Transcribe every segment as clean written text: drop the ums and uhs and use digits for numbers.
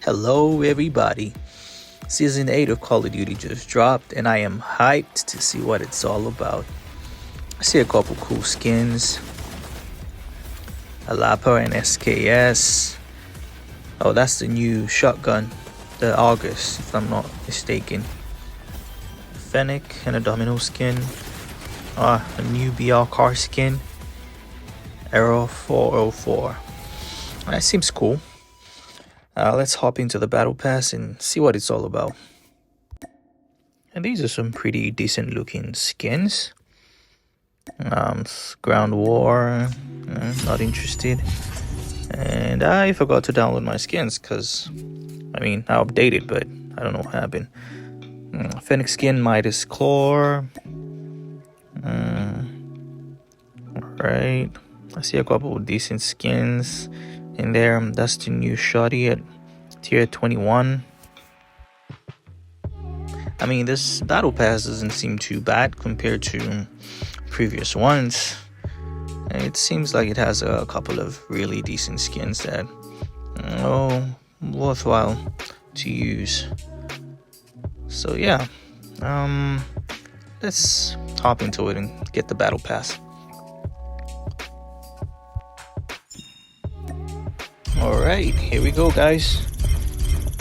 Hello everybody. Season 8 of Call of Duty just dropped and I am hyped to see what it's all about. I see a couple cool skins. A Lapa and SKS. Oh, that's the new shotgun. The August, if I'm not mistaken. Fennec and a Domino skin. A new BR car skin. Arrow 404. That seems cool. Let's hop into the battle pass and see what it's all about. And these are some pretty decent looking skins. Ground War, not interested. And I forgot to download my skins because, I updated, but I don't know what happened. Fennec skin, Midas Claw. Alright, I see a couple of decent skins in there. That's the new shotty at tier 21. This battle pass doesn't seem too bad compared to previous ones. It seems like it has a couple of really decent skins that worthwhile to use. So yeah, let's hop into it and get the battle pass. Alright, here we go, guys.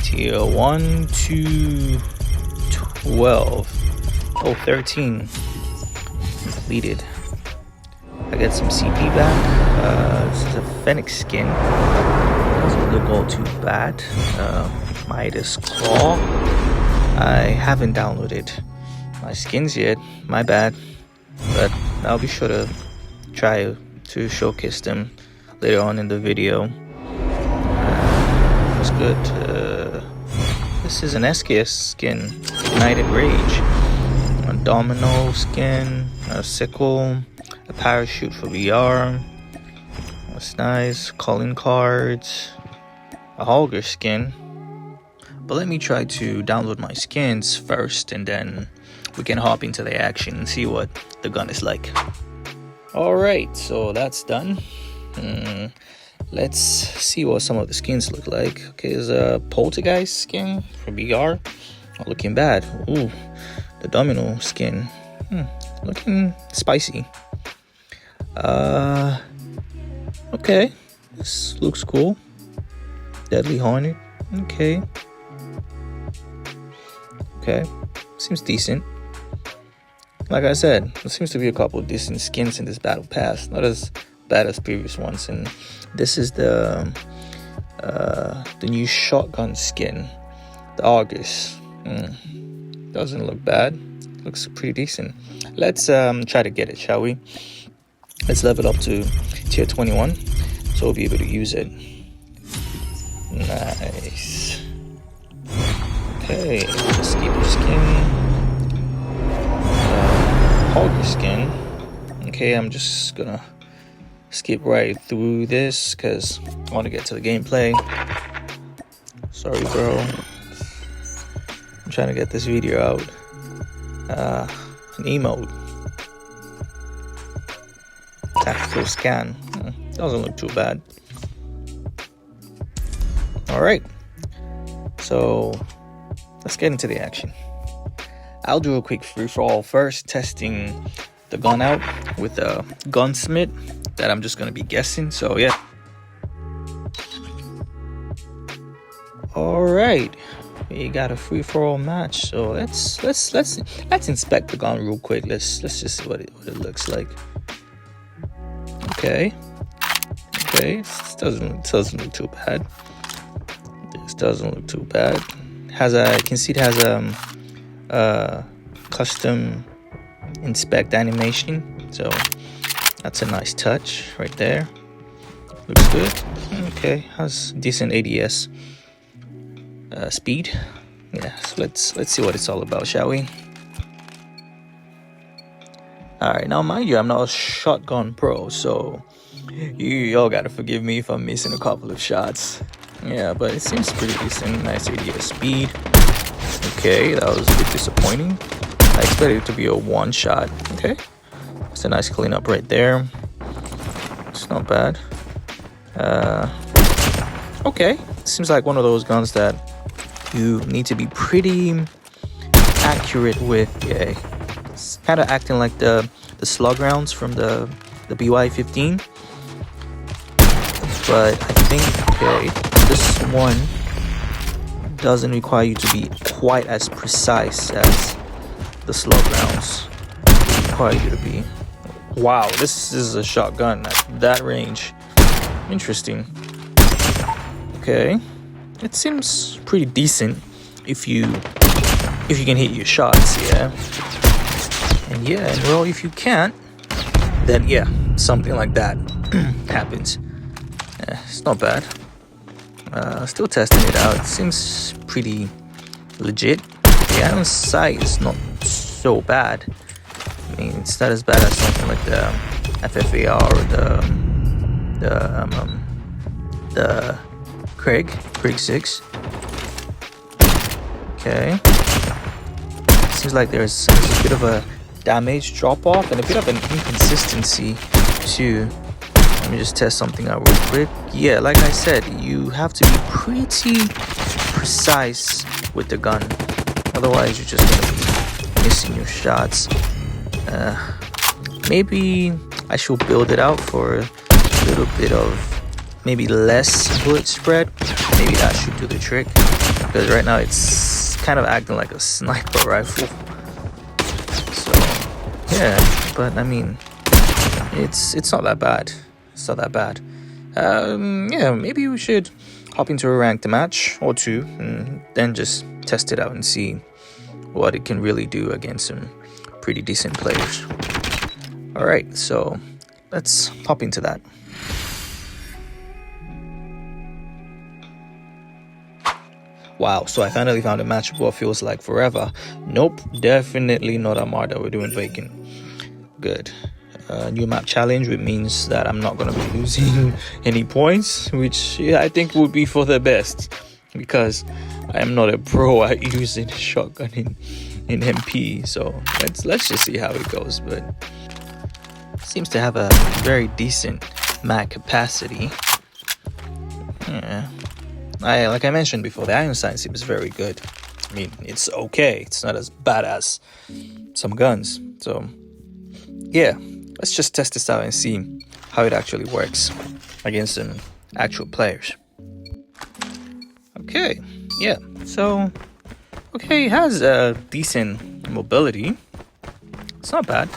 Tier 1 to 12. Oh, 13. Completed. I got some CP back. This is a Fennec skin. Doesn't look all too bad. Midas Claw. I haven't downloaded my skins yet. My bad. But I'll be sure to try to showcase them later on in the video. That's good. This is an SKS skin. United Rage. A Domino skin. A Sickle. A Parachute for VR. That's nice. Calling cards. A Holger skin. But let me try to download my skins first, and then we can hop into the action and see what the gun is like. Alright, so that's done. Let's see what some of the skins look like. Okay, there's a Poltergeist skin for VR. Not looking bad. Ooh, the Domino skin. Looking spicy. Okay, this looks cool. Deadly Hornet. Okay, seems decent. Like I said, there seems to be a couple of decent skins in this battle pass. Not as bad as previous ones. And this is the new shotgun skin, the August. Doesn't look bad. Looks pretty decent. Let's try to get it, shall we? Let's level up to tier 21 so we'll be able to use it. Nice. Okay, Escaper skin. Hogger skin. Okay, I'm just gonna skip right through this because I want to get to the gameplay. Sorry, bro. I'm trying to get this video out. An emote. Tactical scan. Doesn't look too bad. Alright. So let's get into the action. I'll do a quick free-for-all first, testing the gun out with a gunsmith that I'm just gonna be guessing. So yeah. Alright. We got a free-for-all match. So let's inspect the gun real quick. Let's just see what it looks like. Okay. This doesn't look too bad. This doesn't look too bad. I can see it has a custom inspect animation, so that's a nice touch right there. Looks good. Okay, has decent ADS speed. Yeah, so let's see what it's all about, shall we? Alright, now mind you, I'm not a shotgun pro, so y'all gotta forgive me if I'm missing a couple of shots. Yeah, but it seems pretty decent. Nice ADS speed. Okay, that was a bit disappointing. I expected it to be a one shot. Okay, it's a nice cleanup right there. It's not bad. Okay, seems like one of those guns that you need to be pretty accurate with. Yeah, it's kind of acting like the slug rounds from the BY-15, but I think this one doesn't require you to be quite as precise as the slug rounds require you to be. Wow, this is a shotgun at that range. Interesting. Okay, it seems pretty decent if you can hit your shots, yeah. And well, if you can't, then yeah, something like that happens. It's not bad. Still testing it out. It seems pretty legit. The iron sight is not so bad. I mean, it's not as bad as something like the FFAR or the Krieg 6. Okay. Seems like there's a bit of a damage drop off and a bit of an inconsistency too. Let me just test something out real quick. Yeah, like I said, you have to be pretty precise with the gun. Otherwise, you're just gonna be missing your shots. Maybe I should build it out for a little bit of maybe less bullet spread. Maybe that should do the trick. Because right now it's kind of acting like a sniper rifle. So yeah, but I mean, it's not that bad. It's not that bad. Yeah, maybe we should hop into a ranked match or two and then just test it out and see what it can really do against some pretty decent players. Alright, so let's hop into that. Wow, so I finally found a match of what feels like forever. Nope, definitely not Armada. We're doing Vacant. Good. New map challenge, which means that I'm not going to be losing any points, which I think would be for the best, because I am not a pro at using shotgun in MP. So let's just see how it goes. But seems to have a very decent mag capacity. Yeah, like I mentioned before, the iron sight seems very good. I mean, it's okay. It's not as bad as some guns. So yeah, let's just test this out and see how it actually works against some actual players. Okay, yeah, so okay, it has a decent mobility. It's not bad.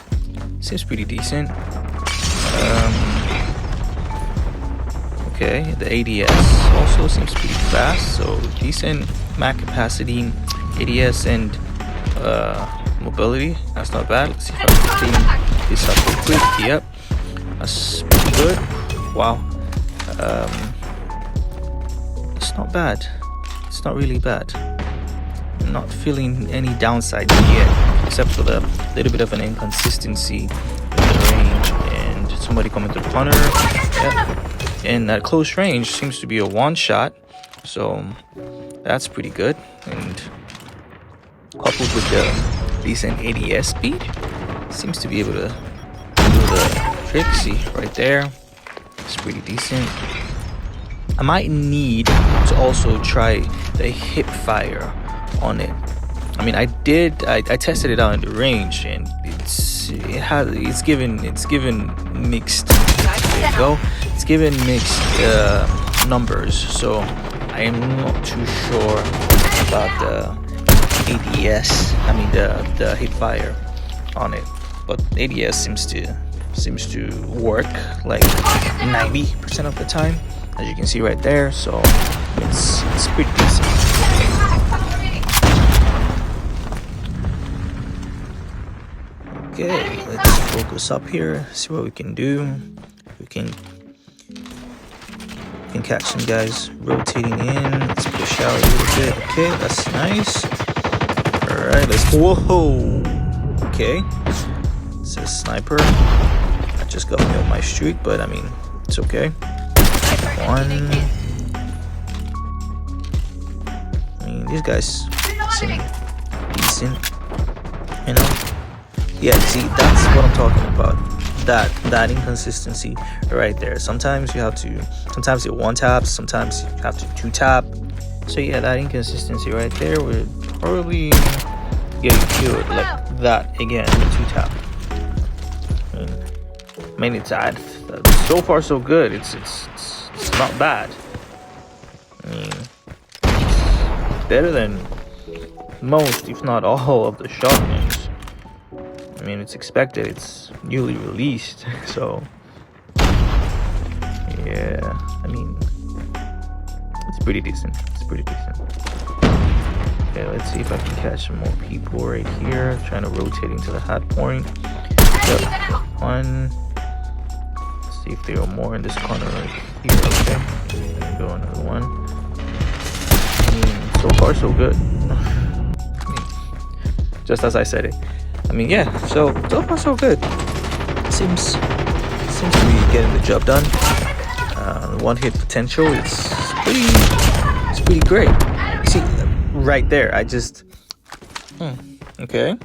Seems pretty decent. Okay, the ADS also seems pretty fast, so decent mag capacity, ADS, and mobility. That's not bad. Let's see if I can clean this up real quick. Yep, that's pretty good. Wow. It's not bad. It's not really bad. I'm not feeling any downside yet, except for the little bit of an inconsistency in the range and somebody coming to the punter. Yep. And at close range seems to be a one shot, so that's pretty good. And coupled with the decent ADS speed, seems to be able to do the trick. See right there, it's pretty decent. I might need to also try the hip fire on it. I mean, I tested it out in the range, and it's given mixed. There you go. It's given mixed numbers, so I am not too sure about the ADS. I mean the hip fire on it, but ADS seems to work like 90% of the time, as you can see right there. So it's pretty decent. Okay, let's focus up here, see what we can do. We can catch some guys rotating in. Let's push out a little bit. Okay, that's nice. Alright, let's go. Whoa! Okay. It's a sniper. I just got me on my streak, but I mean, it's okay. One. I mean, these guys seem decent, you know? Yeah, see, that's what I'm talking about. that inconsistency right there. Sometimes you have to, sometimes it one taps, sometimes you have to two tap. So yeah, that inconsistency right there would probably get you killed like that again, two tap. I mean, it's so far so good. It's not bad. I mean, it's better than most, if not all, of the shotguns. I mean, it's expected. It's newly released, so yeah. I mean, it's pretty decent. It's pretty decent. Okay, let's see if I can catch some more people right here. Trying to rotate into the hot point. Yep. One. Let's see if there are more in this corner right here. Okay. There we go, another one. I mean, so far so good. I mean, just as I said it. I mean, yeah. So far so good. Seems to be getting the job done. One hit potential. It's pretty great. See, right there. I just. Okay.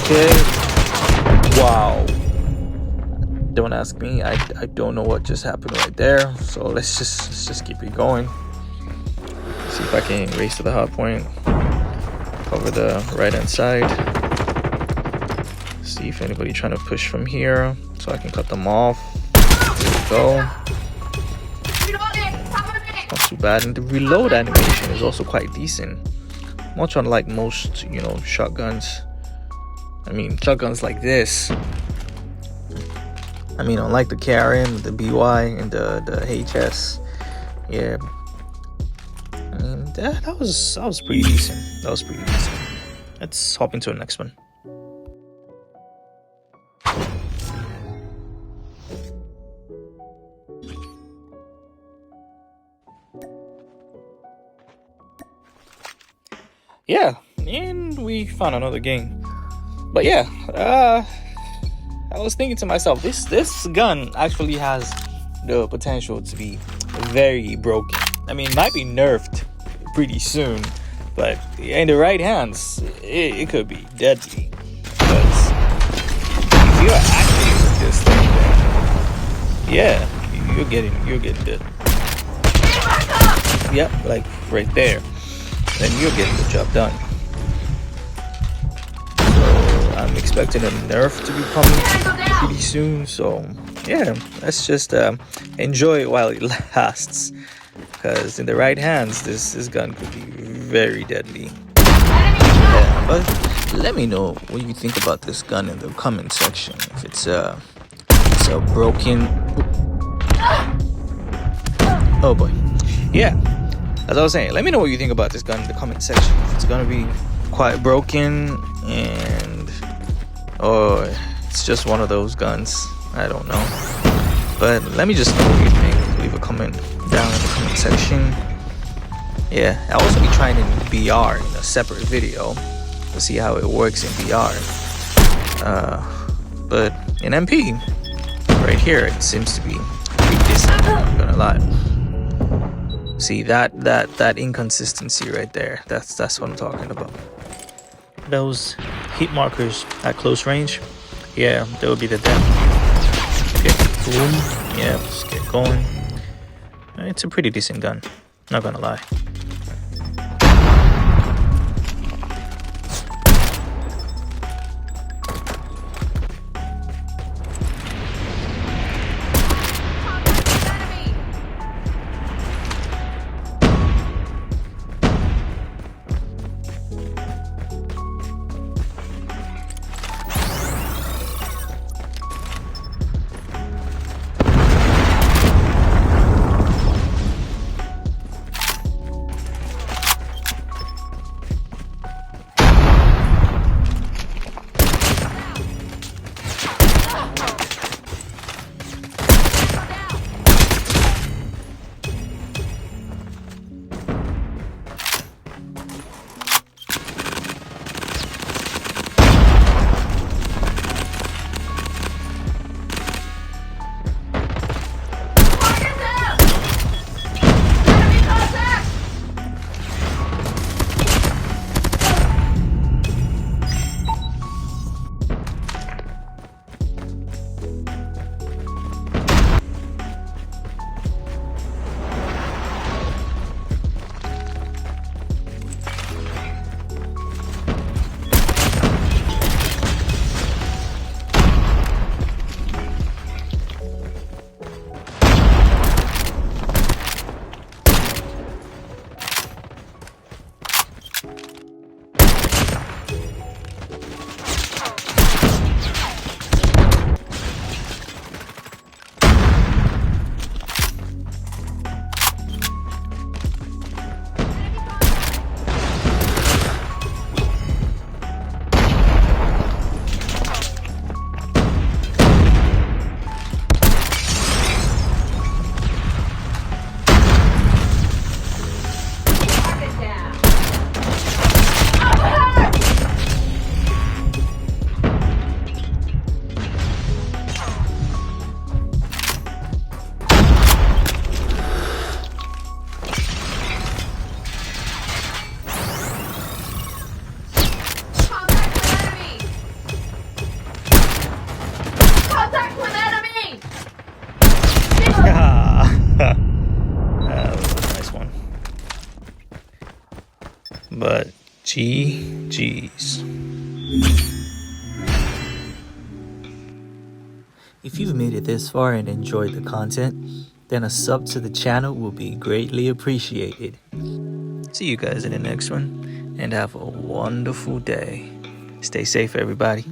Okay. Wow. Don't ask me. I don't know what just happened right there. So let's just keep it going. See if I can race to the hot point. Cover the right hand side. See if anybody trying to push from here, so I can cut them off. There we go. Not too bad. And the reload animation is also quite decent. Much unlike most, shotguns. I mean, shotguns like this. I mean, unlike the KRM, the BY, and the HS. Yeah. I mean, that was pretty decent. That was pretty decent. Let's hop into the next one. Yeah, and we found another game. But yeah, I was thinking to myself, this gun actually has the potential to be very broken. I mean, it might be nerfed pretty soon, but in the right hands, it could be deadly. Because if you're actually with this thing, then yeah, you're getting dead. Yeah, like right there. Then you're getting the job done. So I'm expecting a nerf to be coming pretty soon. So yeah, let's just enjoy it while it lasts. Because in the right hands, this gun could be very deadly. Yeah, but let me know what you think about this gun in the comment section. If it's a broken. Oh boy, yeah. As I was saying, let me know what you think about this gun in the comment section. If it's gonna be quite broken or it's just one of those guns. I don't know. But let me just know what you think. Leave a comment down in the comment section. Yeah, I'll also be trying in VR in a separate video to see how it works in VR. But in MP, right here, it seems to be pretty decent. I'm not gonna lie. See that inconsistency right there. That's what I'm talking about. Those hit markers at close range, yeah, that would be the death. Okay, boom. Yeah, let's get going. It's a pretty decent gun, not gonna lie. But GG's. If you've made it this far and enjoyed the content, then a sub to the channel will be greatly appreciated. See you guys in the next one, and have a wonderful day. Stay safe, everybody.